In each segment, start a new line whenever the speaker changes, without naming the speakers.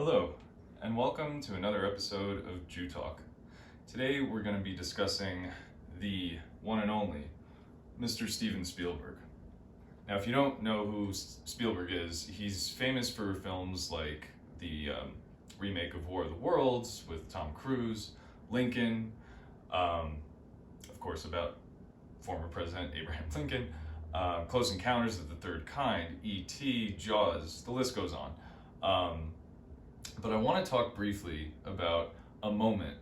Hello, and welcome to another episode of Jew Talk. Today we're going to be discussing the one and only Mr. Steven Spielberg. Now, if you don't know who Spielberg is, he's famous for films like the remake of War of the Worlds with Tom Cruise, Lincoln, of course about former President Abraham Lincoln, Close Encounters of the Third Kind, E.T., Jaws, the list goes on. But I want to talk briefly about a moment,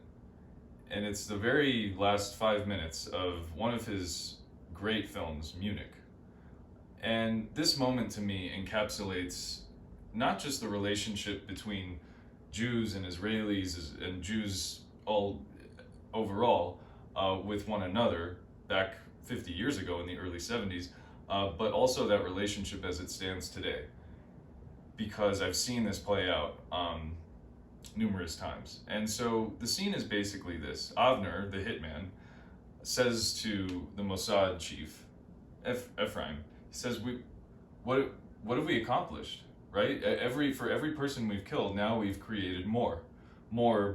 and it's the very last 5 minutes of one of his great films, Munich. And this moment to me encapsulates not just the relationship between Jews and Israelis and Jews all overall with one another back 50 years ago in the early 70s, but also that relationship as it stands today. Because I've seen this play out numerous times. And so the scene is basically this. Avner, the hitman, says to the Mossad chief, Ephraim, he says, what have we accomplished, right? For every person we've killed, now we've created more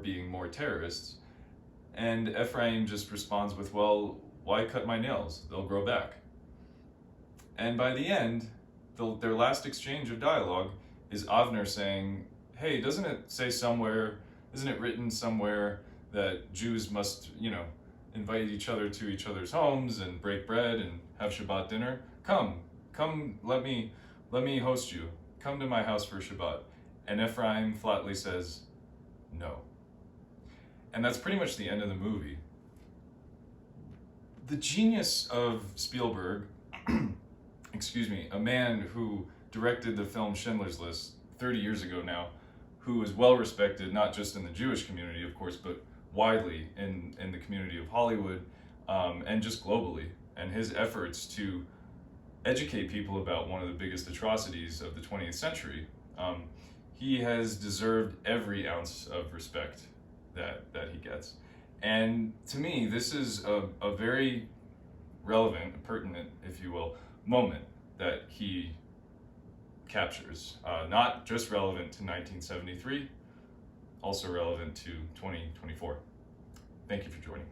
being more terrorists. And Ephraim just responds with, well, why cut my nails? They'll grow back. And by the end, their last exchange of dialogue is Avner saying, hey, isn't it written somewhere that Jews must, invite each other to each other's homes and break bread and have Shabbat dinner? Come, let me host you. Come to my house for Shabbat. And Ephraim flatly says, no. And that's pretty much the end of the movie. The genius of Spielberg, a man who directed the film Schindler's List 30 years ago now, who is well respected, not just in the Jewish community, of course, but widely in the community of Hollywood and just globally. And his efforts to educate people about one of the biggest atrocities of the 20th century, he has deserved every ounce of respect that he gets. And to me, this is a very relevant, pertinent, if you will, moment that he captures, not just relevant to 1973, also relevant to 2024. Thank you for joining.